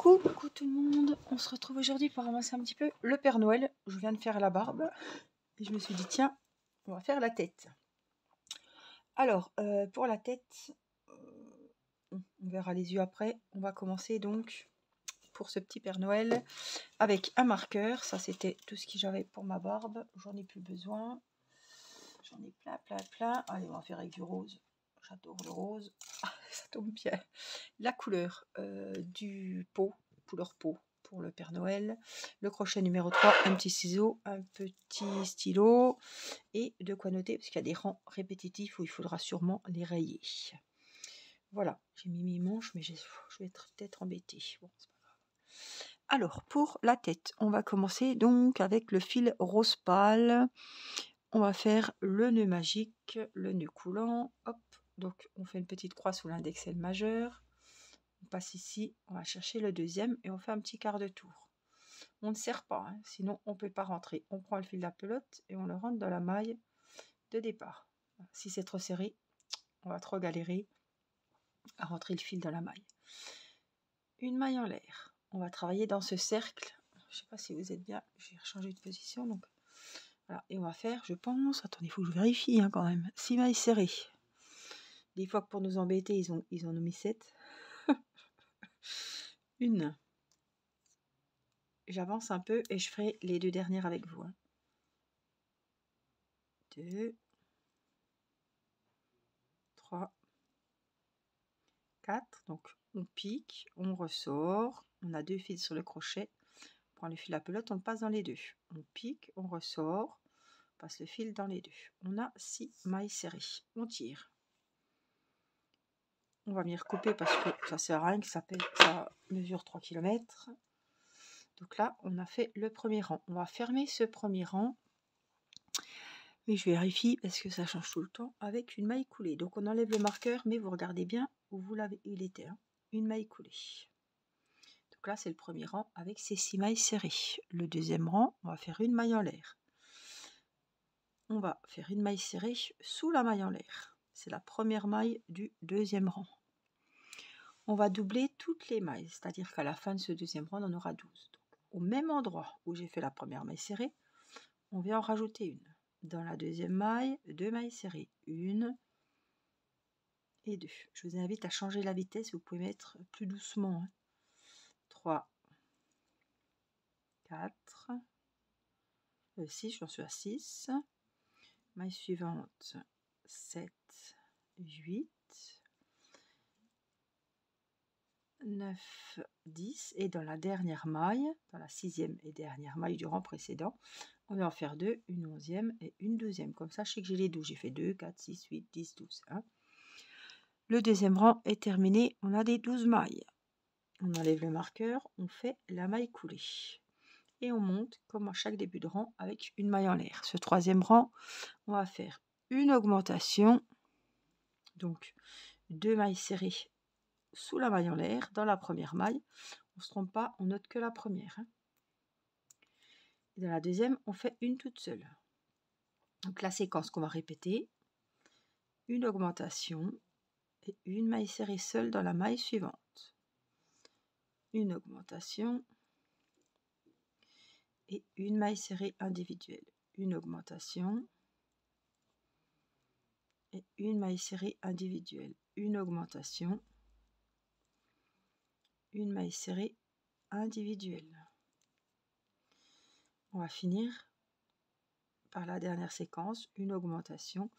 Coucou tout le monde, on se retrouve aujourd'hui pour ramasser un petit peu le Père Noël. Je viens de faire la barbe et je me suis dit tiens, on va faire la tête. Alors, pour la tête, on verra les yeux après. On va commencer donc pour ce petit Père Noël avec un marqueur. Ça c'était tout ce que j'avais pour ma barbe, j'en ai plus besoin. J'en ai plein. Allez, on va faire avec du rose. J'adore le rose. Ah, ça tombe bien. La couleur du pot, couleur peau pour le Père Noël. Le crochet numéro 3, un petit ciseau, un petit stylo et de quoi noter parce qu'il y a des rangs répétitifs où il faudra sûrement les rayer. Voilà, j'ai mis mes manches mais je vais être peut-être embêtée. Bon, c'est pas grave. Alors, pour la tête, on va commencer donc avec le fil rose pâle. On va faire le nœud magique, le nœud coulant. Hop, donc on fait une petite croix sous l'index et le majeur. On passe ici, on va chercher le deuxième et on fait un petit quart de tour. On ne serre pas, hein, sinon on ne peut pas rentrer. On prend le fil de la pelote et on le rentre dans la maille de départ. Si c'est trop serré, on va trop galérer à rentrer le fil dans la maille. Une maille en l'air. On va travailler dans ce cercle. Je ne sais pas si vous êtes bien, j'ai changé de position. Donc voilà. Et on va faire, je pense, attendez, il faut que je vérifie quand même, 6 mailles serrées. Des fois que pour nous embêter, ils en ont mis 7. Une. J'avance un peu et je ferai les deux dernières avec vous. 2, 3, 4. Donc on pique, on ressort. On a deux fils sur le crochet. On prend le fil à pelote, on le passe dans les deux. On pique, on ressort, on passe le fil dans les deux. On a 6 mailles serrées. On tire. On va venir recouper parce que ça sert à rien, que ça mesure 3 km. Donc là, on a fait le premier rang. On va fermer ce premier rang. Mais je vérifie parce que ça change tout le temps avec une maille coulée. Donc on enlève le marqueur, mais vous regardez bien où vous l'avez, il était. Une maille coulée. Donc là, c'est le premier rang avec ces 6 mailles serrées. Le deuxième rang, on va faire une maille en l'air. On va faire une maille serrée sous la maille en l'air. C'est la première maille du deuxième rang. On va doubler toutes les mailles, c'est-à-dire qu'à la fin de ce deuxième rang, on en aura 12. Donc, au même endroit où j'ai fait la première maille serrée, on vient en rajouter une. Dans la deuxième maille, 2 mailles serrées, 1 et 2. Je vous invite à changer la vitesse, vous pouvez mettre plus doucement. 3, 4, 6, j'en suis à 6. Maille suivante, 7, 8, 9, 10. Et dans la dernière maille, dans la 6e et dernière maille du rang précédent, on va en faire 2, une 11e et une 12e. Comme ça, je sais que j'ai les 12. J'ai fait 2, 4, 6, 8, 10, 12. Le deuxième rang est terminé. On a des 12 mailles. On enlève le marqueur, on fait la maille coulée. Et on monte comme à chaque début de rang avec une maille en l'air. Ce troisième rang, on va faire une augmentation. Donc 2 mailles serrées sous la maille en l'air dans la première maille. On ne se trompe pas, on note que la première. Et dans la deuxième, on fait une toute seule. Donc la séquence qu'on va répéter, une augmentation et une maille serrée seule dans la maille suivante. Une augmentation et une maille serrée individuelle. Une augmentation et une maille serrée individuelle. Une augmentation, une maille serrée individuelle. On va finir par la dernière séquence, une augmentation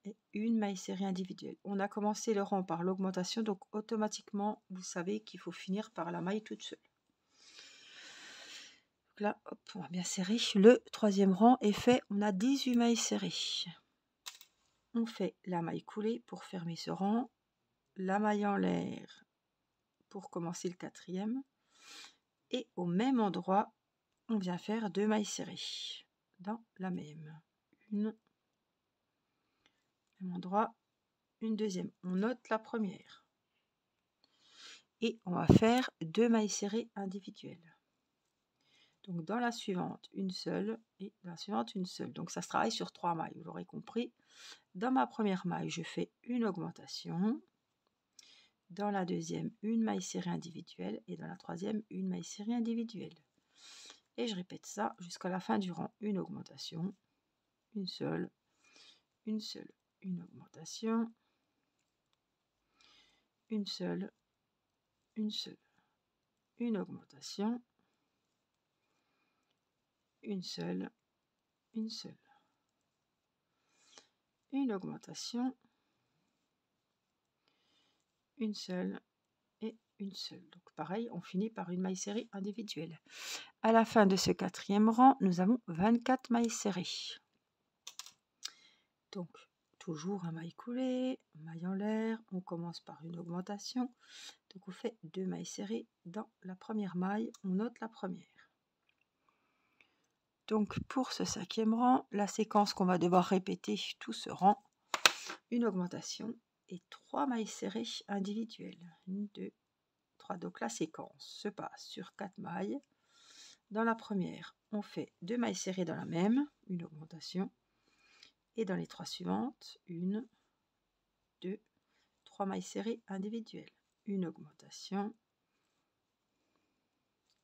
et une maille serrée individuelle. On a commencé le rang par l'augmentation, donc automatiquement, vous savez qu'il faut finir par la maille toute seule. Donc là, hop, on va bien serrer. Le troisième rang est fait, on a 18 mailles serrées. On fait la maille coulée pour fermer ce rang, la maille en l'air pour commencer le quatrième, et au même endroit, on vient faire 2 mailles serrées dans la même. Une, même endroit, une deuxième. On note la première. Et on va faire 2 mailles serrées individuelles. Donc dans la suivante, une seule, et dans la suivante, une seule. Donc ça se travaille sur 3 mailles, vous l'aurez compris. Dans ma première maille, je fais une augmentation, dans la deuxième, une maille serrée individuelle et dans la troisième, une maille serrée individuelle. Et je répète ça jusqu'à la fin du rang. Une augmentation, une seule, une seule, une augmentation, une seule, une seule, une augmentation, une seule, une seule, une augmentation, une seule et une seule. Donc pareil, on finit par une maille serrée individuelle. À la fin de ce quatrième rang, nous avons 24 mailles serrées. Donc toujours un maille coulée, maille en l'air, on commence par une augmentation. Donc on fait 2 mailles serrées dans la première maille, on note la première. Donc pour ce cinquième rang, la séquence qu'on va devoir répéter tout ce rang, une augmentation et 3 mailles serrées individuelles. 1, 2, 3. Donc la séquence se passe sur 4 mailles. Dans la première, on fait 2 mailles serrées dans la même, une augmentation. Et dans les 3 suivantes, 1, 2, 3 mailles serrées individuelles. Une augmentation.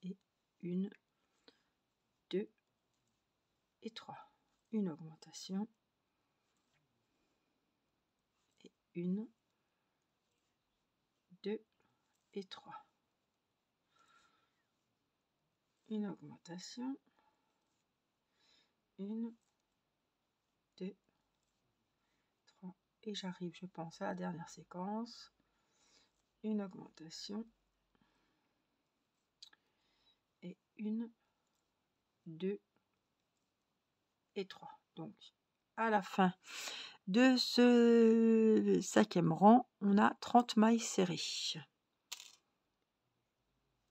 Et 1, 2 et 3. Une augmentation. Et 1, 2 et 3. Une augmentation. 1, 2, 3. Et j'arrive, je pense, à la dernière séquence. Une augmentation. Et 1, 2 et 3. Donc, à la fin de ce cinquième rang, on a 30 mailles serrées.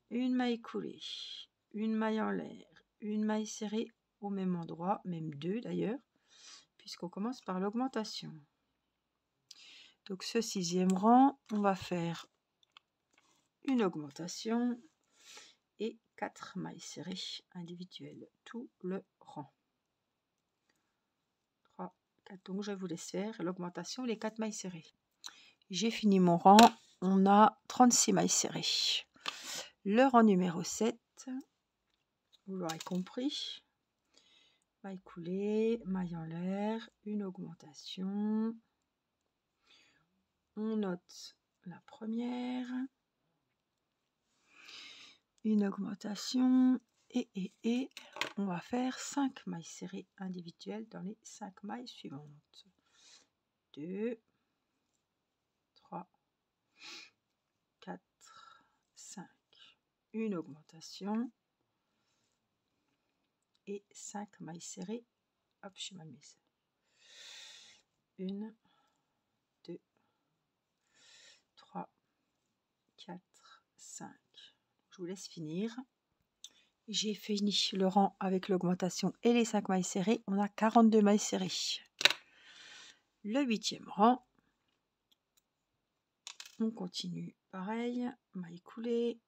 Une maille coulée, une maille en l'air, une maille serrée au même endroit, même 2 d'ailleurs, puisqu'on commence par l'augmentation. Donc ce sixième rang, on va faire une augmentation et 4 mailles serrées individuelles, tout le rang. 3, 4, donc je vous laisse faire l'augmentation, les 4 mailles serrées. J'ai fini mon rang, on a 36 mailles serrées. Le rang numéro 7, vous l'aurez compris, maille coulée, maille en l'air, une augmentation. On note la première, une augmentation et on va faire 5 mailles serrées individuelles dans les 5 mailles suivantes. 2, 3, 4, 5. Une augmentation et 5 mailles serrées. Hop, je suis mal mise. 1, 2, 3, 4, 5. Je vous laisse finir. J'ai fini le rang avec l'augmentation et les 5 mailles serrées. On a 42 mailles serrées. Le huitième rang, on continue pareil, maille coulée,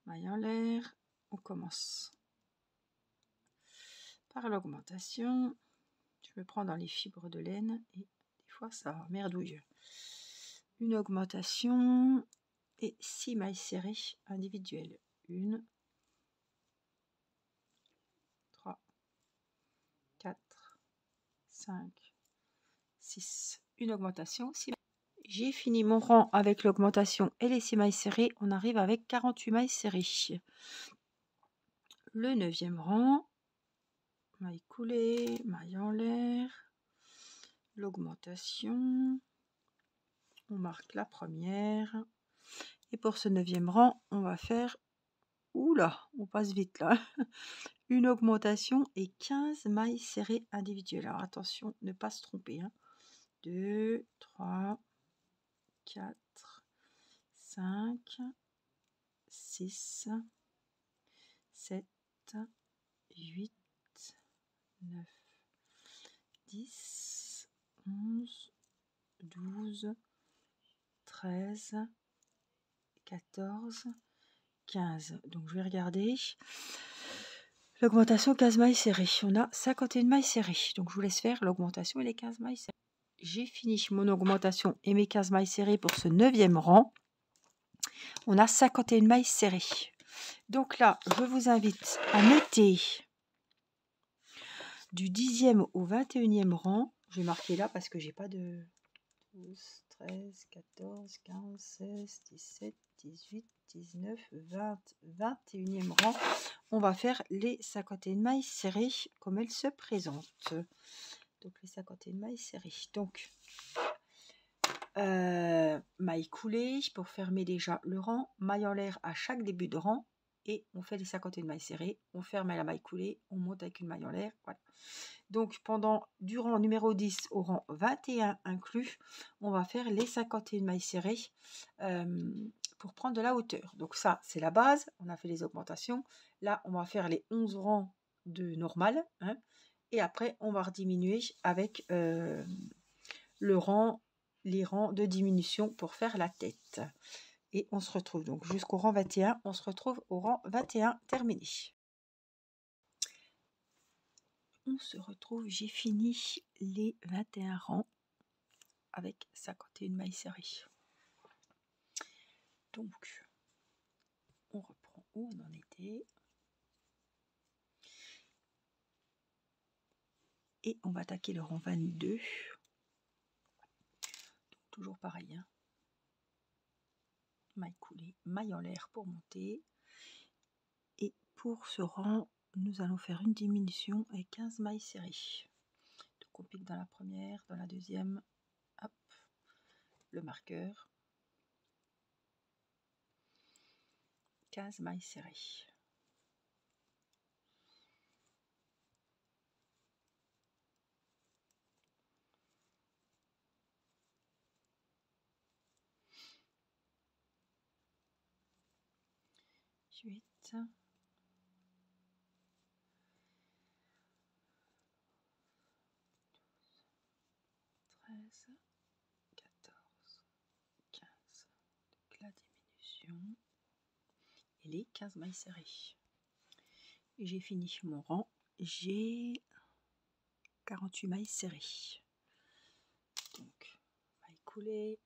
maille en l'air. On commence par l'augmentation. Je me prends dans les fibres de laine et des fois ça merdouille. Une augmentation et 6 mailles serrées individuelles. 1, 3, 4, 5, 6. Une augmentation, 6 mailles. J'ai fini mon rang avec l'augmentation et les 6 mailles serrées. On arrive avec 48 mailles serrées. Le neuvième rang, maille coulée, maille en l'air, l'augmentation. On marque la première. Et pour ce neuvième rang, on va faire, oula, on passe vite là, une augmentation et 15 mailles serrées individuelles. Alors attention, ne pas se tromper. 2, 3, 4, 5, 6, 7, 8, 9, 10, 11, 12, 13, 14, 15. Donc je vais regarder. L'augmentation 15 mailles serrées. On a 51 mailles serrées. Donc je vous laisse faire l'augmentation et les 15 mailles serrées. J'ai fini mon augmentation et mes 15 mailles serrées pour ce 9e rang. On a 51 mailles serrées. Donc là, je vous invite à noter du 10e au 21e rang. Je vais marquer là parce que j'ai pas de 12, 13, 14, 15, 16, 17, 18, 19, 20, 21e rang. On va faire les 51 mailles serrées comme elles se présentent. Donc les 51 mailles serrées. Donc maille coulée pour fermer déjà le rang, maille en l'air à chaque début de rang et on fait les 51 mailles serrées, on ferme la maille coulée, on monte avec une maille en l'air, voilà. Donc du rang numéro 10 au rang 21 inclus, on va faire les 51 mailles serrées pour prendre de la hauteur. Donc ça c'est la base, on a fait les augmentations, là on va faire les 11 rangs de normal, hein, et après on va rediminuer avec les rangs de diminution pour faire la tête. Et on se retrouve donc jusqu'au rang 21, on se retrouve au rang 21 terminé. On se retrouve, j'ai fini les 21 rangs avec 51 mailles serrées. Donc, on reprend où on en était. Et on va attaquer le rang 22. Donc, toujours pareil, hein. Maille coulée, maille en l'air pour monter. Et pour ce rang, nous allons faire une diminution avec 15 mailles serrées. Donc on pique dans la première, dans la deuxième, hop, le marqueur, 15 mailles serrées. Ensuite, 13, 14, 15. Donc la diminution et les 15 mailles serrées. Et j'ai fini mon rang. J'ai 48 mailles serrées. Donc, maille coulée,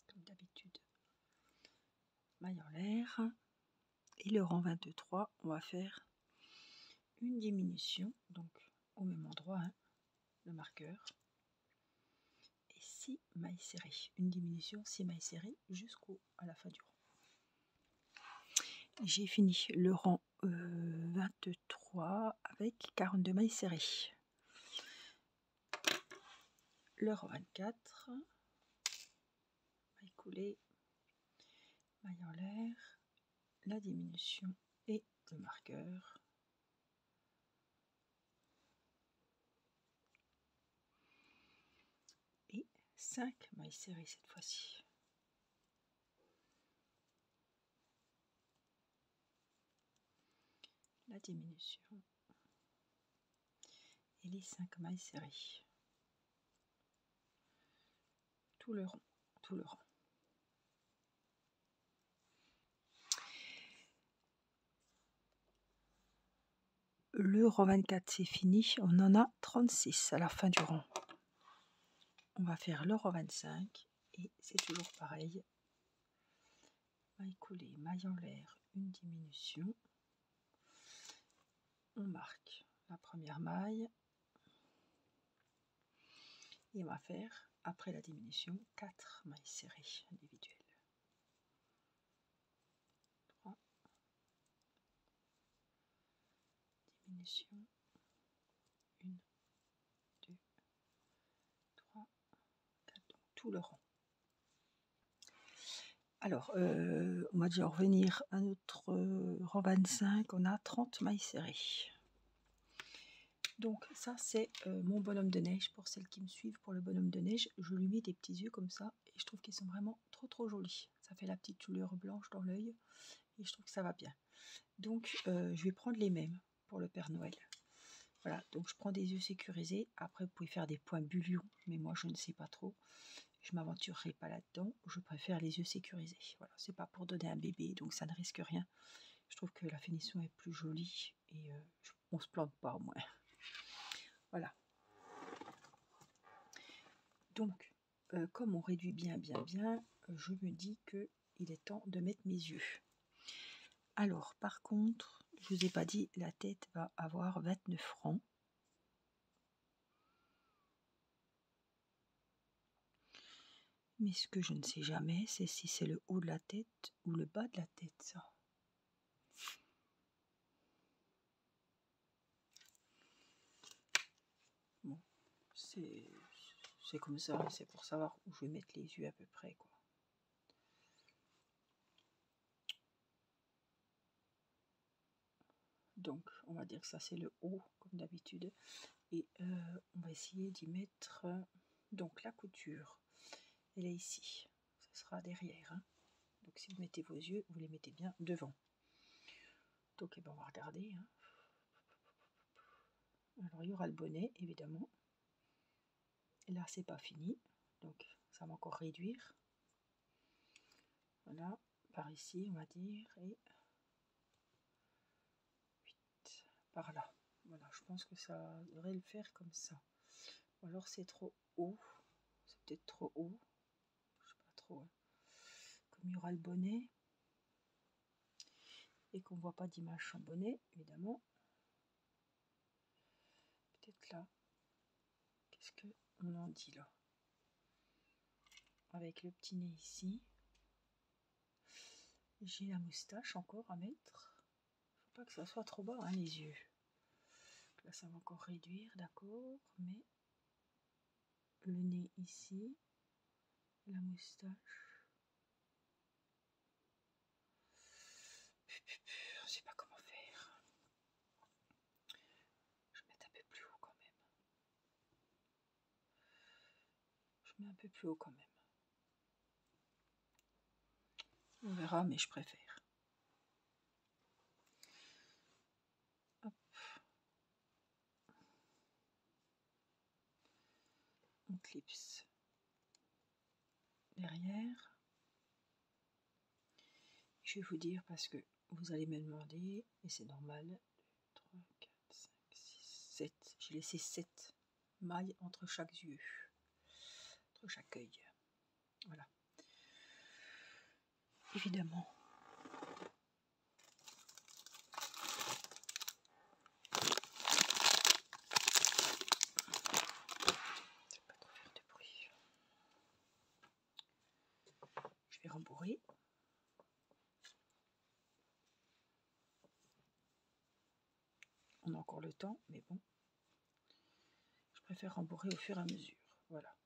comme d'habitude, maille en l'air. Et le rang 23, on va faire une diminution, donc au même endroit, hein, le marqueur. Et 6 mailles serrées. Une diminution, 6 mailles serrées jusqu'à la fin du rang. J'ai fini le rang 23 avec 42 mailles serrées. Le rang 24, maille coulée, maille en l'air, la diminution et le marqueur. Et 5 mailles serrées cette fois-ci. La diminution et les 5 mailles serrées. Tout le rang, tout le rang. Le rang 24 c'est fini, on en a 36 à la fin du rang. On va faire le rang 25 et c'est toujours pareil. Maille coulée, maille en l'air, une diminution. On marque la première maille et on va faire, après la diminution, 4 mailles serrées individuelles. 3, diminution, 1, 2, 3, 4, donc tout le rang. Alors, on va déjà revenir à notre rang 25, on a 30 mailles serrées. Donc ça c'est mon bonhomme de neige, pour celles qui me suivent pour le bonhomme de neige, je lui mets des petits yeux comme ça et je trouve qu'ils sont vraiment trop jolis. Ça fait la petite lueur blanche dans l'œil et je trouve que ça va bien. Donc je vais prendre les mêmes pour le Père Noël. Voilà, donc je prends des yeux sécurisés. Après vous pouvez faire des points bullion, mais moi je ne sais pas trop. Je m'aventurerai pas là-dedans. Je préfère les yeux sécurisés. Voilà, c'est pas pour donner un bébé, donc ça ne risque rien. Je trouve que la finition est plus jolie et on se plante pas au moins. Voilà. Donc, comme on réduit bien, je me dis que il est temps de mettre mes yeux. Alors, par contre, je vous ai pas dit, la tête va avoir 29 francs. Mais ce que je ne sais jamais, c'est si c'est le haut de la tête ou le bas de la tête, ça. Bon, c'est comme ça, c'est pour savoir où je vais mettre les yeux à peu près, quoi. Donc, on va dire que ça c'est le haut, comme d'habitude. Et on va essayer d'y mettre... donc, la couture, elle est ici. Ce sera derrière. Hein. Donc, si vous mettez vos yeux, vous les mettez bien devant. Donc, eh ben, on va regarder. Hein. Alors, il y aura le bonnet, évidemment. Et là, c'est pas fini. Donc, ça va encore réduire. Voilà, par ici, on va dire. Et 8 par là. Voilà, je pense que ça devrait le faire comme ça. Ou alors, c'est trop haut. C'est peut-être trop haut. Je sais pas trop. Hein. Comme il y aura le bonnet. Et qu'on voit pas d'image sans bonnet, évidemment. Peut-être là. Qu'est-ce qu'on en dit là? Avec le petit nez ici. J'ai la moustache encore à mettre. Faut pas que ça soit trop bas, hein, les yeux. Là, ça va encore réduire, d'accord. Mais le nez ici. La moustache. Je sais pas comment faire. Je vais mettre un peu plus haut quand même. Je mets un peu plus haut quand même. On verra, mais je préfère. Hop. On clipse derrière. Je vais vous dire parce que vous allez me demander, et c'est normal. 2, 3, 4, 5, 6, 7. J'ai laissé 7 mailles entre chaque yeux. Entre chaque œil. Voilà. Évidemment. Je vais pas trop faire de bruit. Je vais rembourrer. On a encore le temps, mais bon. Je préfère rembourrer au fur et à mesure. Voilà.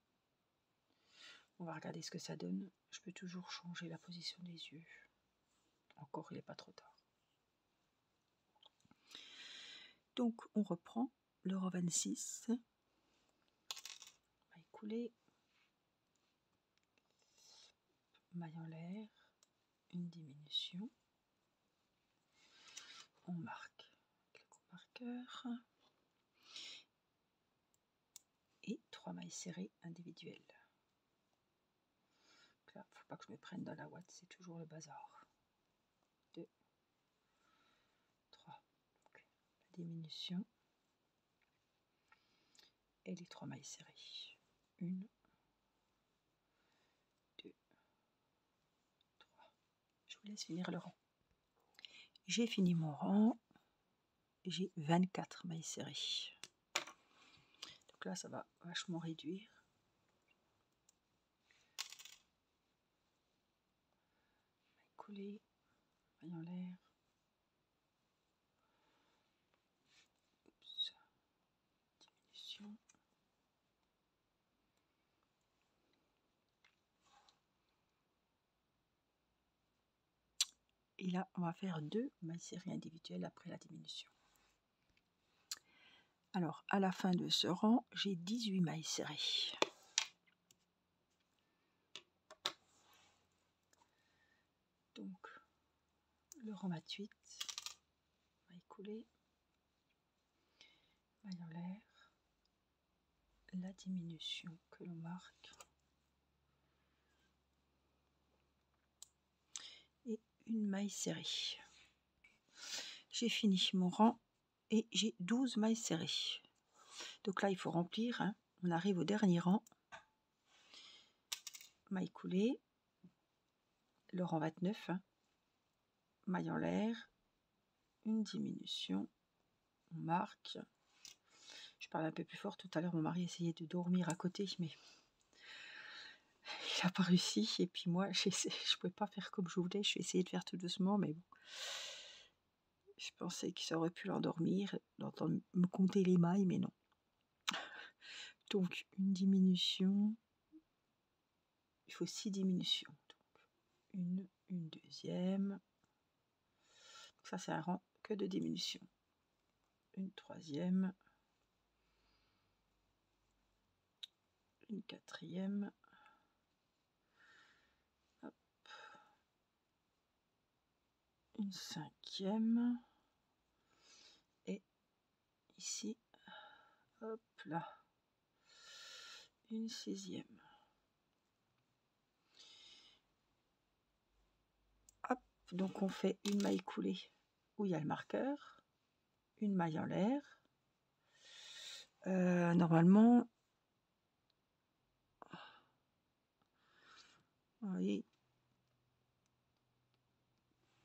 On va regarder ce que ça donne. Je peux toujours changer la position des yeux. Encore, il n'est pas trop tard. Donc, on reprend le rang 26. On va écouler. Maille en l'air. Une diminution. On marque avec le gros marqueur. Et 3 mailles serrées individuelles. Donc là, faut pas que je me prenne dans la ouate, c'est toujours le bazar. 2, 3. Donc, la diminution. Et les 3 mailles serrées. 1, 2, 3. Je vous laisse finir le rang. J'ai fini mon rang. J'ai 24 mailles serrées. Donc là, ça va vachement réduire. Maille coulée, maille en l'air. Oups. Diminution. Et là, on va faire 2 mailles serrées individuelles après la diminution. Alors, à la fin de ce rang, j'ai 18 mailles serrées. Donc, le rang 28, maille coulée, maille en l'air, la diminution que l'on marque, et une maille serrée. J'ai fini mon rang et j'ai 12 mailles serrées. Donc là il faut remplir, hein. On arrive au dernier rang, maille coulée, le rang 29, hein. Maille en l'air, une diminution, on marque. Je parle un peu plus fort, tout à l'heure mon mari essayait de dormir à côté, mais il n'a pas réussi, et puis moi je ne pouvais pas faire comme je voulais, je vais essayer de faire tout doucement, mais bon. Je pensais qu'il aurait pu l'endormir, d'entendre me compter les mailles, mais non. Donc une diminution, il faut 6 diminutions. Donc une deuxième. Donc ça c'est un rang que de diminution. Une troisième. Une quatrième. Hop. Une cinquième. Et ici, hop là, une sixième. Hop, donc on fait une maille coulée où il y a le marqueur, une maille en l'air. Normalement, vous voyez,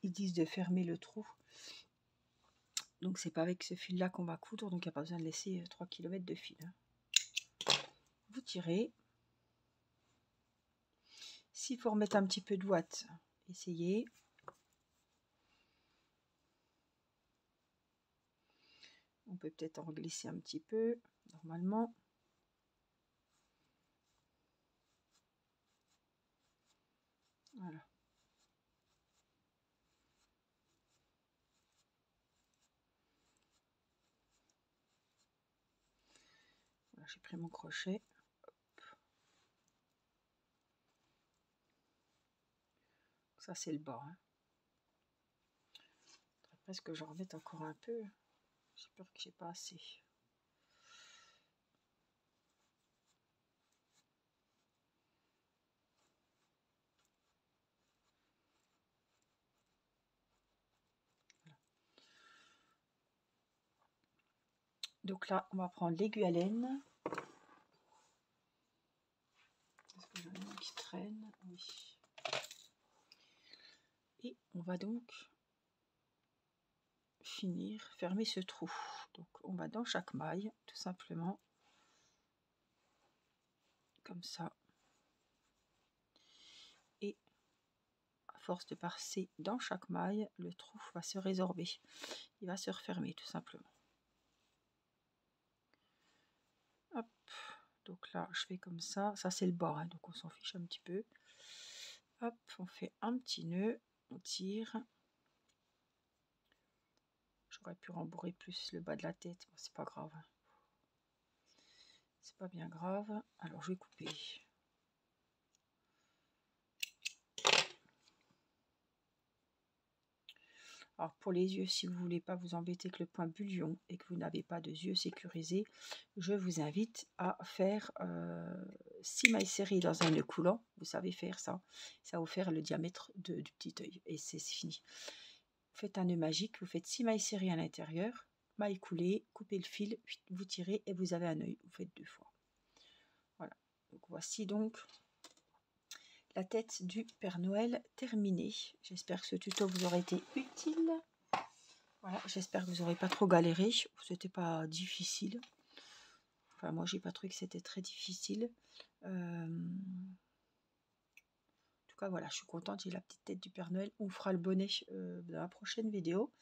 ils disent de fermer le trou. Donc c'est pas avec ce fil là qu'on va coudre, donc il n'y a pas besoin de laisser 3 km de fil. Vous tirez. S'il faut remettre un petit peu de ouate, essayez. On peut peut-être en glisser un petit peu, normalement. Voilà. Voilà, j'ai pris mon crochet. Hop. Ça c'est le bas. Hein. Presque j'en remette encore un peu. J'ai peur que j'ai pas assez. Donc là, on va prendre l'aiguille à laine. Est-ce que j'en ai un qui traîne? Oui. Et on va donc finir, fermer ce trou. Donc on va dans chaque maille, tout simplement. Comme ça. Et à force de passer dans chaque maille, le trou va se résorber. Il va se refermer, tout simplement. Hop. Donc là, je fais comme ça. Ça, c'est le bord, hein, donc on s'en fiche un petit peu. Hop, on fait un petit nœud, on tire. J'aurais pu rembourrer plus le bas de la tête, bon, c'est pas grave. C'est pas bien grave. Alors, je vais couper. Alors, pour les yeux, si vous voulez pas vous embêter avec le point bullion et que vous n'avez pas de yeux sécurisés, je vous invite à faire 6 mailles serrées dans un nœud coulant. Vous savez faire ça. Ça va vous faire le diamètre du petit œil et c'est fini. Vous faites un nœud magique, vous faites 6 mailles serrées à l'intérieur, maille coulée, coupez le fil, vous tirez et vous avez un œil. Vous faites 2 fois. Voilà. Donc, voici donc la tête du Père Noël terminée. J'espère que ce tuto vous aura été utile. Voilà, j'espère que vous n'aurez pas trop galéré. C'était pas difficile. Enfin, moi, j'ai pas trouvé que c'était très difficile. En tout cas, voilà, je suis contente. J'ai la petite tête du Père Noël. On fera le bonnet dans la prochaine vidéo.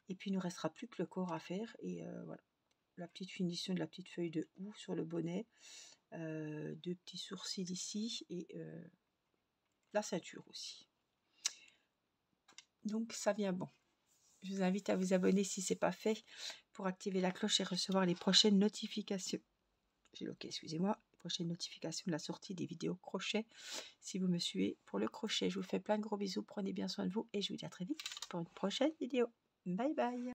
Et puis, il ne nous restera plus que le corps à faire. Et voilà, la petite finition de la petite feuille de houx sur le bonnet. 2 petits sourcils ici. Et la ceinture aussi. Donc ça vient bon. Je vous invite à vous abonner si ce n'est pas fait pour activer la cloche et recevoir les prochaines notifications. J'ai ok, excusez-moi, les prochaines notifications de la sortie des vidéos crochet. Si vous me suivez pour le crochet, je vous fais plein de gros bisous. Prenez bien soin de vous et je vous dis à très vite pour une prochaine vidéo. Bye bye.